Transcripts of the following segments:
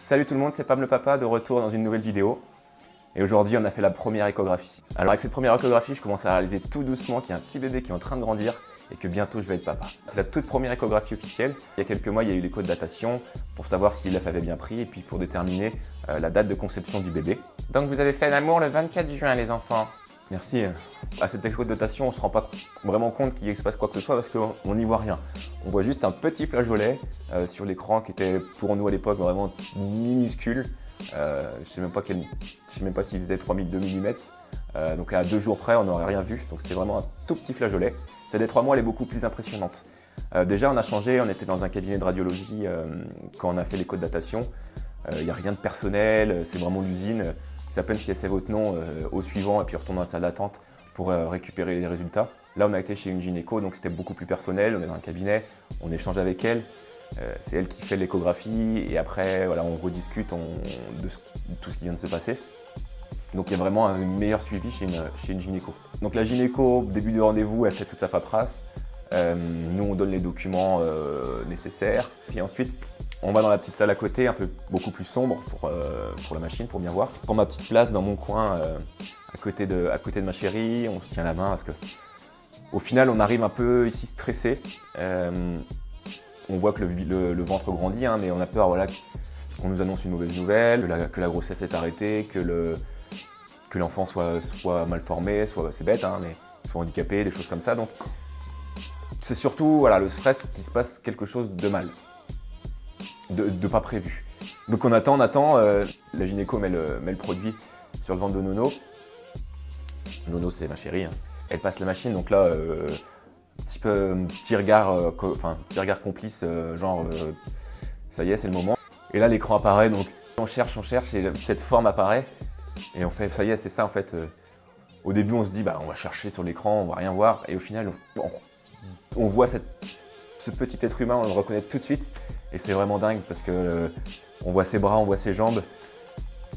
Salut tout le monde, c'est Pam le papa de retour dans une nouvelle vidéo. Et aujourd'hui, on a fait la première échographie. Alors avec cette première échographie, je commence à réaliser tout doucement qu'il y a un petit bébé qui est en train de grandir et que bientôt je vais être papa. C'est la toute première échographie officielle. Il y a quelques mois, il y a eu l'écho de datation pour savoir si l'œuf avait bien pris et puis pour déterminer la date de conception du bébé. Donc vous avez fait l'amour le 24 juin les enfants. Merci. À cette écho de datation, on ne se rend pas vraiment compte qu'il se passe quoi que ce soit parce qu'on n'y voit rien. On voit juste un petit flageolet sur l'écran qui était pour nous à l'époque vraiment minuscule. Je ne sais même pas s'il faisait 3002 mm. Donc à 2 jours près, on n'aurait rien vu. Donc c'était vraiment un tout petit flageolet. Celle des 3 mois, elle est beaucoup plus impressionnante. Déjà, on a changé. On était dans un cabinet de radiologie quand on a fait l'écho de datation. Il n'y a rien de personnel. C'est vraiment l'usine. Ils s'appellent si elle sait votre nom au suivant et puis retourne dans la salle d'attente pour récupérer les résultats. Là, on a été chez une gynéco, donc c'était beaucoup plus personnel. On est dans un cabinet, on échange avec elle. C'est elle qui fait l'échographie et après, voilà, on rediscute de tout ce qui vient de se passer. Donc il y a vraiment un meilleur suivi chez une gynéco. Donc la gynéco, début du rendez-vous, elle fait toute sa paperasse. Nous, on donne les documents nécessaires. Puis ensuite, on va dans la petite salle à côté, beaucoup plus sombre pour la machine, pour bien voir. Je prends ma petite place dans mon coin à côté de ma chérie. On se tient la main parce que, au final, on arrive un peu ici stressé. On voit que le ventre grandit, hein, mais on a peur voilà, qu'on nous annonce une mauvaise nouvelle, que la grossesse est arrêtée, que l'enfant soit mal formé, c'est bête, hein, mais soit handicapé, des choses comme ça. Donc, c'est surtout voilà, le stress qu'il se passe quelque chose de mal, de pas prévu. Donc on attend, la gynéco met le produit sur le ventre de Nono. Nono, c'est ma chérie, hein. Elle passe la machine, donc là, petit regard complice, ça y est, c'est le moment. Et là, l'écran apparaît, donc on cherche, et cette forme apparaît. Et on fait, ça y est, c'est ça en fait. Au début, on se dit, on va chercher sur l'écran, on va rien voir. Et au final, on voit ce petit être humain, on le reconnaît tout de suite. Et c'est vraiment dingue parce que on voit ses bras, on voit ses jambes.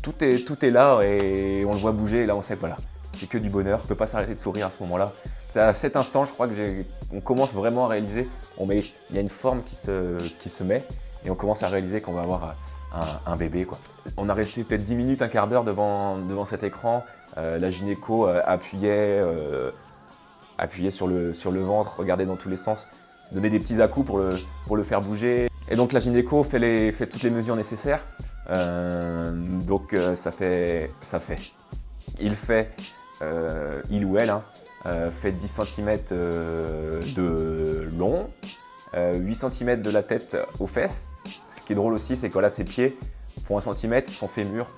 Tout est là et on le voit bouger. Et là, on sait, voilà, c'est que du bonheur. On ne peut pas s'arrêter de sourire à ce moment-là. C'est à cet instant, je crois qu'on commence vraiment à réaliser. Il y a une forme qui se met et on commence à réaliser qu'on va avoir un bébé, quoi. On a resté peut-être 10 minutes, un quart d'heure devant cet écran. La gynéco appuyait sur le ventre, regardait dans tous les sens, donnait des petits à-coups pour le faire bouger. Et donc la gynéco fait toutes les mesures nécessaires. Donc ça fait. Il ou elle, hein, fait 10 cm de long, 8 cm de la tête aux fesses. Ce qui est drôle aussi, c'est que là, ses pieds font 1 cm, son fémur,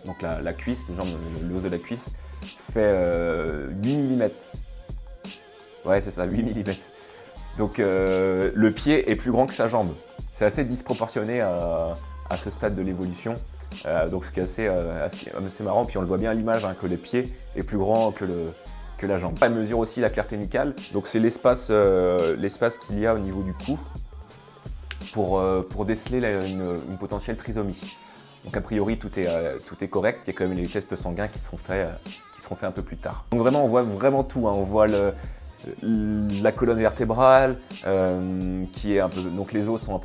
donc la cuisse, le haut de la cuisse, fait 8 mm. Ouais, c'est ça, 8 mm. Donc le pied est plus grand que sa jambe. C'est assez disproportionné à ce stade de l'évolution. Donc ce qui est assez marrant, puis on le voit bien à l'image, hein, que le pied est plus grand que la jambe. Elle mesure aussi la clarté nucale, donc c'est l'espace qu'il y a au niveau du cou pour déceler une potentielle trisomie. Donc a priori tout est correct, il y a quand même les tests sanguins qui seront faits un peu plus tard. Donc vraiment on voit vraiment tout, hein. On voit la colonne vertébrale qui est un peu, donc les os sont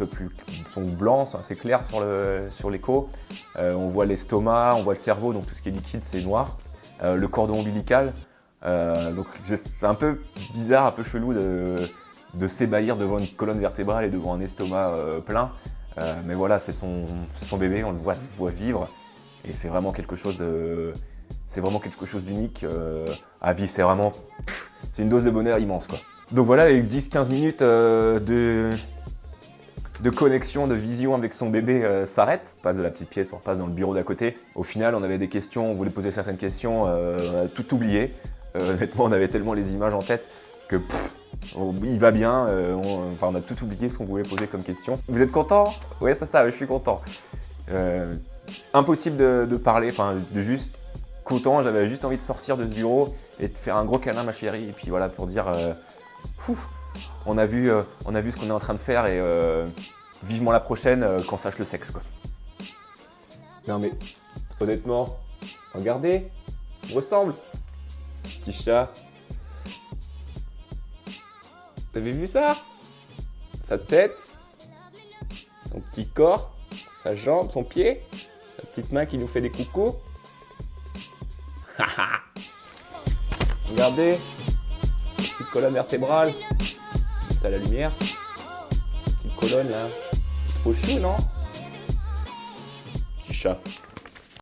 blancs, sont assez clairs sur l'écho. On voit l'estomac, on voit le cerveau, donc tout ce qui est liquide c'est noir. Le cordon ombilical, donc c'est un peu bizarre, un peu chelou de s'ébahir devant une colonne vertébrale et devant un estomac plein. Mais voilà, c'est son bébé, on le voit vivre et c'est vraiment quelque chose d'unique à vivre. C'est une dose de bonheur immense, quoi. Donc voilà, les 10-15 minutes de connexion, de vision avec son bébé s'arrêtent. On passe de la petite pièce, on repasse dans le bureau d'à côté. Au final, on avait des questions, on voulait poser certaines questions, on a tout oublié. Honnêtement, on avait tellement les images en tête que il va bien, on a tout oublié ce qu'on voulait poser comme question. Vous êtes content? Ouais, c'est ça, je suis content. Impossible de parler, de juste content, j'avais juste envie de sortir de ce bureau et de faire un gros câlin à ma chérie, et puis voilà, pour dire on a vu ce qu'on est en train de faire et vivement la prochaine qu'on sache le sexe, quoi. Non mais, honnêtement, regardez, il me ressemble. Petit chat. T'avais vu ça? Sa tête, son petit corps, sa jambe, son pied, sa petite main qui nous fait des coucous. Regardez, petite colonne vertébrale, c'est à la lumière, petite colonne là, trop chou non? Petit chat.